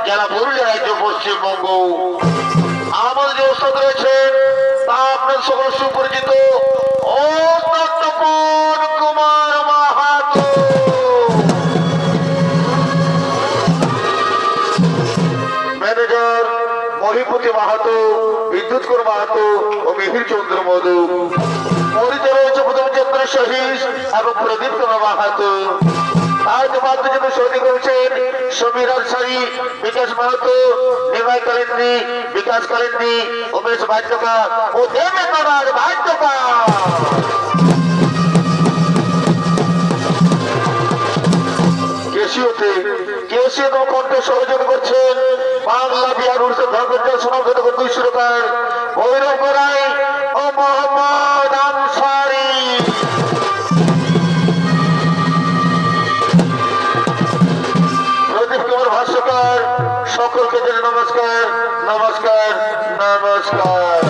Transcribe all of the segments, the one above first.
জেলা পুরুলিয়া রাজ্য পশ্চিমবঙ্গ। আমাদের যে ওস্তাদ রয়েছেন তা আপনার সকল সুপরিচিত ওস্তাদ তপন কুমার মাহাতো। ম্যানেজার মহিপতি মাহাতো, বিদ্যুৎ কর মাহাতো ও মিহির চন্দ্র মধু। পরিচয় রয়েছে প্রথম চন্দ্র সহিস এবং প্রদীপ কুমার মাহাতো। আজ বাদ্যযন্ত্র সৈনিক রয়েছেন সমীর আনসারী, বিকাশ মাহাতো, নিমাই কালেন্দ্রী, বিকাশ কালেন্দ্রী, উমেশ বাদ্যকার ও দেবেন্দ্রনাথ বাদ্যকার। কেশিওতে কণ্ঠ সহযোগ করছেন বাংলা বিহার উড়িষ্যা ধর্মের সমাগত দুই সুরকার ভৈরব রায় ও মোহাম্মদ আনসারী। ভাষ্যকার সকলকে জানাই নমস্কার, নমস্কার, নমস্কার।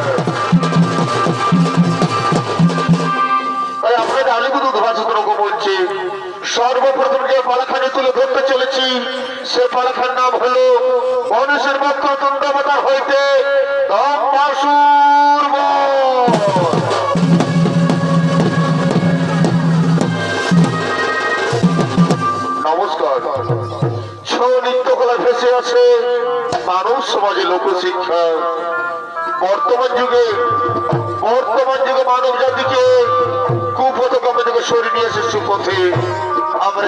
আপনাদের আলিপুর উদ্ভাসিত রকম হচ্ছে। সর্বপ্রথম যে পালাখানি তুলে ধরতে চলেছি সে পালাখার নাম হলো মনুষ্যের পক্ষ তন্ত্রবতার হইতে নমস্কার। নৃত্যকলা ভেসে আছে মানব সমাজে লোকশিক্ষা। বর্তমান যুগে মানব জাতিকে কুপথগামী থেকে সরিয়ে নিয়ে এসে সুপথে। আমরা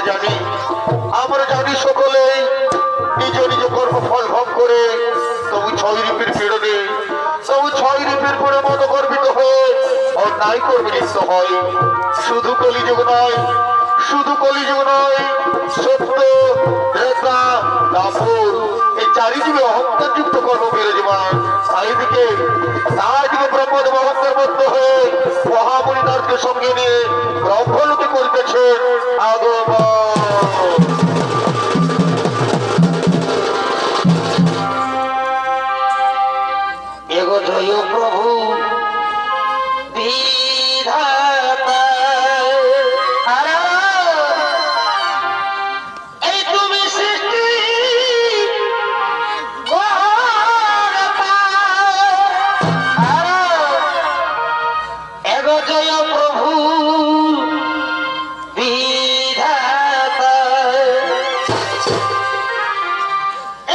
জানি সকলেই নিজ নিজ কর্মফল ভোগ করে তবু ছয় রূপের পীড়নে মতো গর্বিত হয়ে অন্যায় কর্মে লিপ্ত হয়। শুধু কলিযুগ নয়, সত্য, রেখা, দাপর এই চারিযুগে অহংকারযুক্ত কর্ম বিরাজমান। চারিদিকে ব্রহ্মদেব প্রভু বিধাতা এই তুমি সৃষ্টি কর্তা এগো জয় প্রভু বিধাতা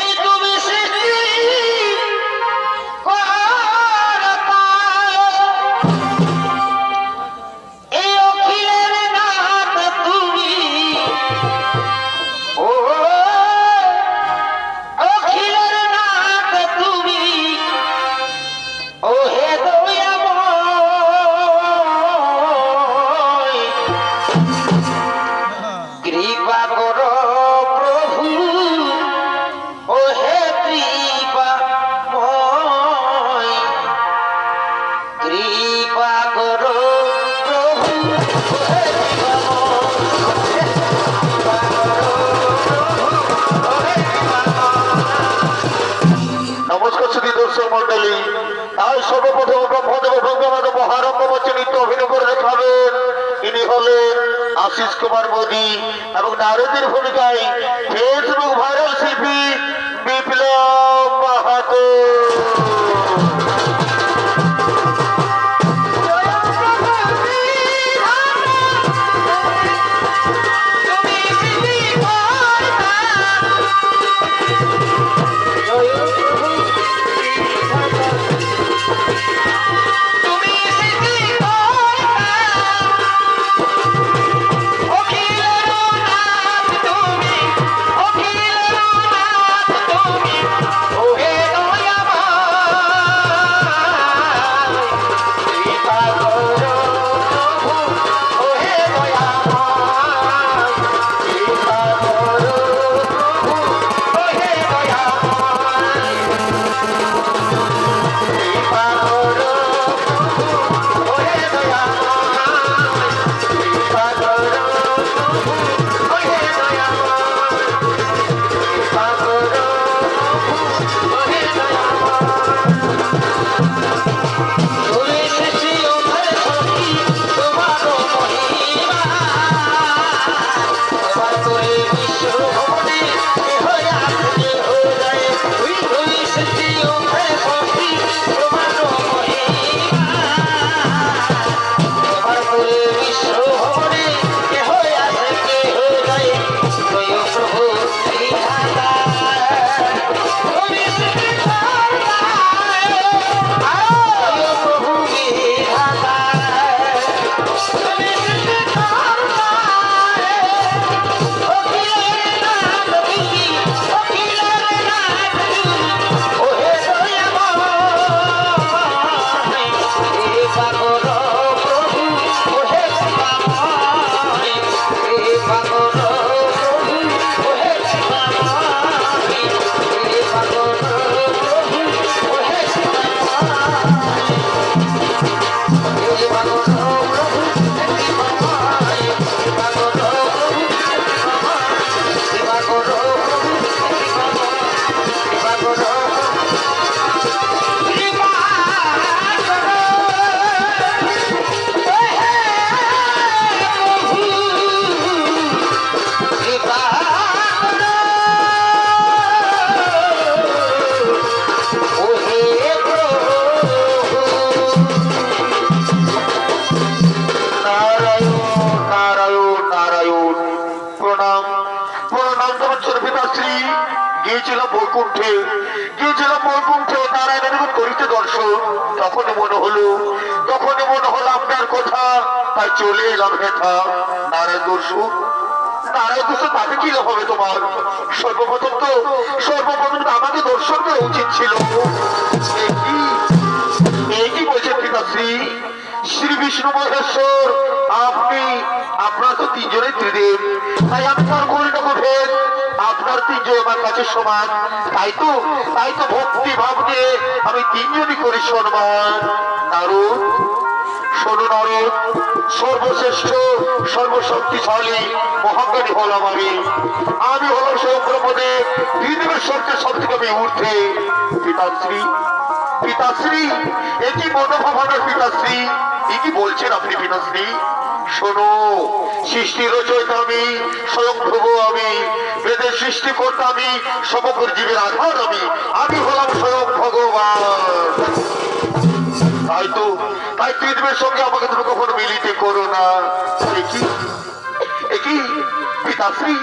এই তুমি সৃষ্টি কর্তা এই অখিলের নাথ তুমি ও অখিলের নাথ তুমি ও হে দয়াময় কৃপা করো প্রভু ও হে কৃপাময় কৃপা করো প্রভু ও হে নমস্কার সুধী দর্শক মন্ডলী। আজ সর্বপ্রথম ব্রহ্মদেব ভগবান মহারম্ভ বচ্চন নৃত্য অভিনয় করে দেখাবেন। ইনি হলেন আশিস কুমার মোদী এবং নারদের ভূমিকায় ফেসবুক ভাইরাল শিল্পী বিপ্লব মাহাতো। গিয়েছিলাম বৈকুণ্ঠে নারায়ণের নিকট করিতে দর্শন। তখনই মনে হলো আপনার কথা, তাই চলে এলাম হেথা। নারায়ণ দর্শন তাতে কি লাভ হবে তোমার? সর্বপ্রথম তো আমাকে দর্শন করা উচিত ছিল। কি বলছেন পিতাশ্রী? শ্রী বিষ্ণু মহেশ্বর আপনি, আপনার তো তিনজনের ত্রিদেব, তাই আপনার করিটক ভেদ, আপনার তিনজন আমার কাছে সমান। তাই তো ভক্তি ভাব দিয়ে আমি তিনজনই করি সম্মান। নারদ, শোনো নারদ, সর্বশ্রেষ্ঠ সর্বশক্তিশালী মহাজ্ঞানী হলাম আমি হলাম স্বয়ং ব্রহ্মদেব, ত্রিদেবের সবচেয়ে আমি ঊর্ধ্বে। পিতাশ্রী পিতাশ্রী, একই মনোভাবনার পিতাশ্রী, কি বলছেন আপনি পিতাশ্রী? শোনো, সৃষ্টির রচয়িতা আমি, স্বয়ং প্রভু আমি, বেদের সৃষ্টিকর্তা আমি, সমগ্র জীবের আধার আমি হলাম স্বয়ং ভগবান। তাই পৃথিবীর সঙ্গে আমাকে তুমি কখনো মিলিতে করো না। একই পিতাশ্রী,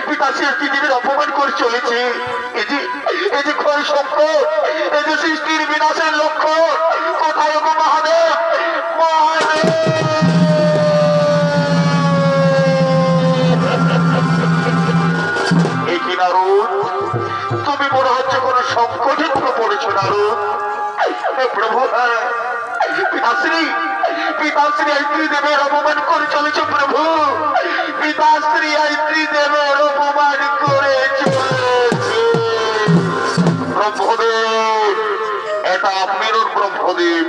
পিতাশ্রী পৃথিবীর অপমান করে চলেছে। এই যে ক্ষয় সংকট, এই যে সৃষ্টির বিনাশের লক্ষ্য, কোথায় গো মহাদেব? মহাদেব, এই কি নারদ, তুমি মনে হচ্ছে কোন সংকটে তুমি পড়েছো নারদ। প্রভু, পিতাশ্রী, পিতাশ্রী দেবের অপমান করে চলেছে প্রভু। পিতাশ্রী দেবের অপমান করে চলেছে। ব্রহ্মদেব, এটা আপনার ব্রহ্মদেব,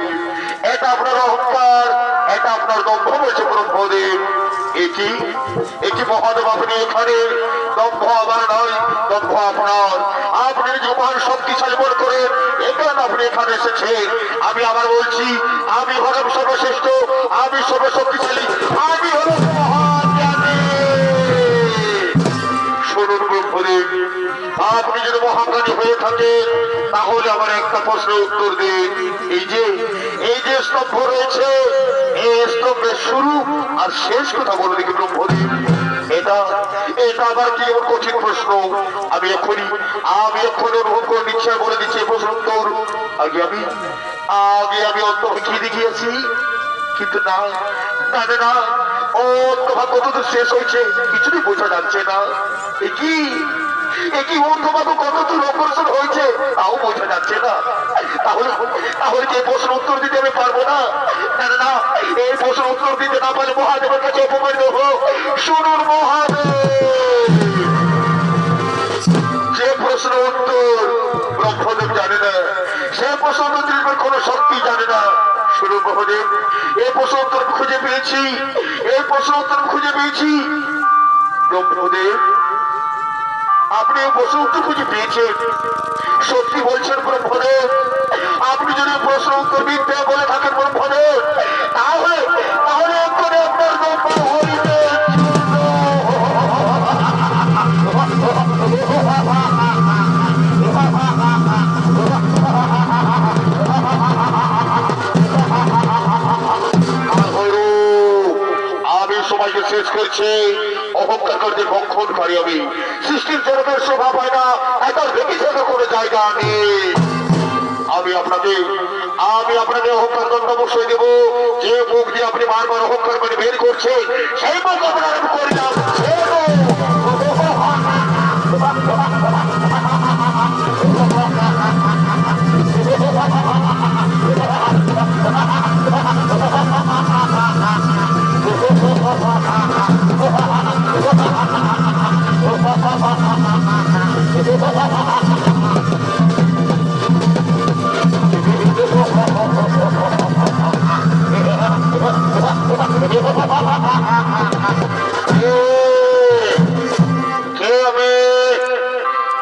এটা আপনার অহংকার, এটা আপনার দম্ভ বলছে ব্রহ্মদেব। একই মহাদেব, আপনি এখানে দম্ভ আমার নয়, দম্ভ আপনার। আপনি যখন শক্তিশালী মনে করেন এখানে আপনি এখানে এসেছেন। আমি আবার বলছি, আমি হলাম সর্বশ্রেষ্ঠ, আমি সর্বশক্তিশালী, আমি হলাম মহাজ্ঞানী। শুনুন ব্রহ্মদেব, আপনি যদি মহাজ্ঞানী হয়ে থাকেন তাহলে আমার একটা প্রশ্নের উত্তর দিন। এই যে স্তম্ভ রয়েছে, এই স্তম্ভের শুরু আর শেষ কথা বলে দেখি ব্রহ্মদেব। এটা আবার কি এমন কঠিন প্রশ্ন? আমি এক্ষুনি অনুভব করে নিচ্ছি, বলে দিচ্ছি এই প্রশ্ন উত্তর। আগে আমি অন্তর্মুখী দেখিয়েছি, কিন্তু না, অন্তভাগ কতদূর শেষ হয়েছে কিছুই বোঝা যাচ্ছে না। একই অন্তভাগ কতদূর অগ্রসর হয়েছে তাও বোঝা যাচ্ছে না। তাহলে যে প্রশ্ন উত্তর দিতে আমি পারবো না। না, এই প্রশ্ন উত্তর দিতে না পারলে মহাদেবের কাছে অপমানিত হবো। শুনুন মহাদেব, যে প্রশ্ন উত্তর ব্রহ্মদেব জানে না, সে প্রশ্ন উত্তর কোন শক্তি জানে না। শুনুন মহাদেব, এই প্রশ্ন উত্তর খুঁজে পেয়েছি, ব্রহ্মদেব, আপনি এই প্রশ্ন উত্তর খুঁজে পেয়েছেন। সত্যি বলছেন ব্রহ্মদেব? আপনি যদি প্রশ্ন উত্তর দিতে বলে থাকেন ব্রহ্মদেব, তাহলে এক্ষুনি আপনার গল্প হইবে। আমি সবাইকে শেষ করছি, অহংকার করতে ভক্ষণকারী আমি। সৃষ্টির জগতের শোভা পায় না, এত ভেঙে কোনো জায়গা নেই। আমি আপনাকে অহংকার দণ্ড বসিয়ে দেব। যে মুখ দিয়ে আপনি বারবার অহংকার করে বের করছেন, সেই মুখ আপনার আমি করি না।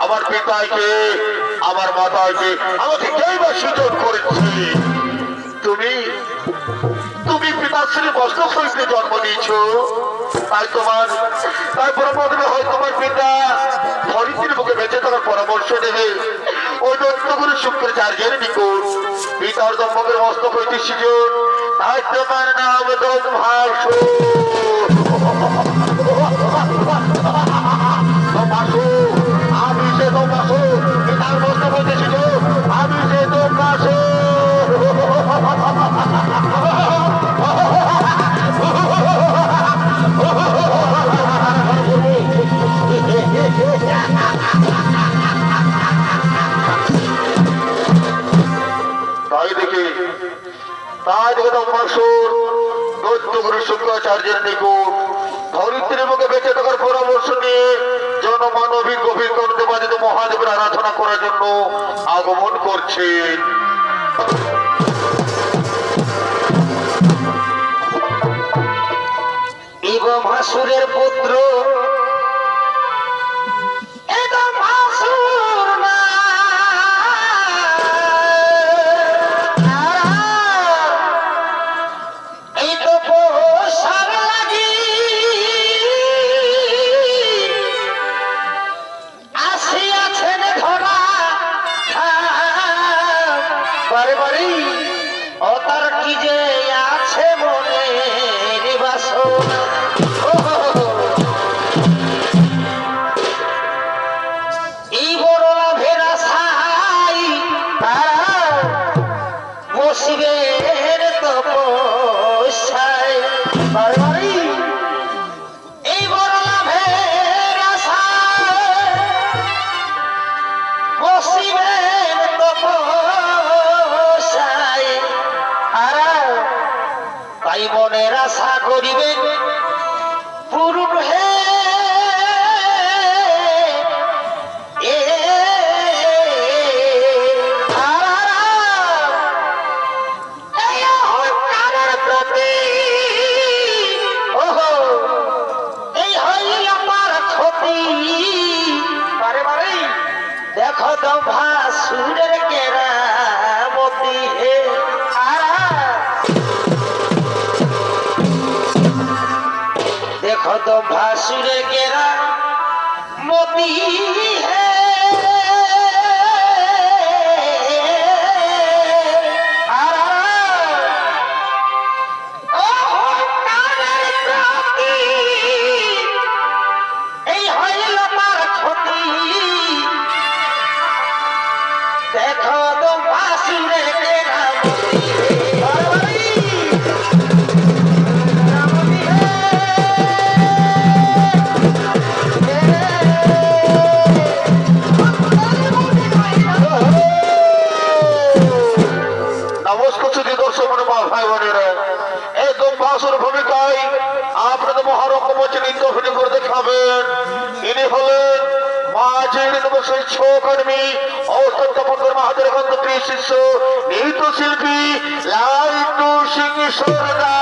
আমার পিতাকে, আমার মাতাকে আমাকে কেই বা সুযোগ করেছে? তুমি পিতাশ্রী বস্ত্র শরীরে জন্ম দিয়েছ, তাই ব্রহ্মদেব হয় তোমার পিতা ধরিত্রীর মুখে বেঁচে থাকার পরামর্শ দেবে ওই দৈত্যগুরু শুক্রাচার্যের নিকট। পিতার দম্ভকের মস্তক হইতে সৃজন, তাই তোমার নাম দম্ভাসু। আমি সে দম্ভাসু, পিতার মস্তক হইতে সৃজন, আমি সে দম্ভাসু। তাই দেখে দম্ভাসুর দৈত্যগুরু শুক্রাচার্যের নিকট ধরিত্রীর মুখে বেঁচে থাকার পরামর্শ নিয়ে জনমানবীর গভীর কণ্ঠে মহাদেবের আরাধনা করার জন্য আগমন করছে। ভাসুরের পুত্র এটা ভাসুর না তাই মনের আশা করিবে পূরণ হে এ এই অহংকারের প্রতি ওহো এই হইল আমার ক্ষতি বারে বারে দেখো তো ভাসুরের কেরামতি হে देखो तो भासुर गेरा मोती है देखो तो भासुर गेरा নমস্কার সুধী দর্শক মা ভাই বোনেরা এই দম্বাসুর ভূমিকায় আপনাদের মহারকম নৃত্য অভিনয় করে দেখাবেন। ইনি হলেন মাঝির নবশেষ কর্মী অত্যন্তপুর মাহাদের প্রিয় শিষ্য নৃত্য শিল্পী লাইটু সিং সরদার।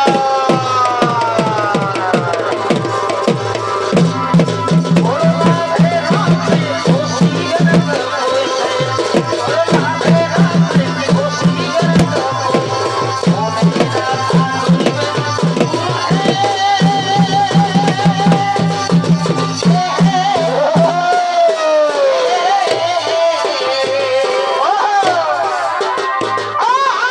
Oh,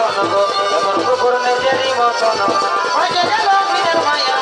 মতন গো এমন কুকুর নিজেরই মতন বাজে গেল বিনের মায়া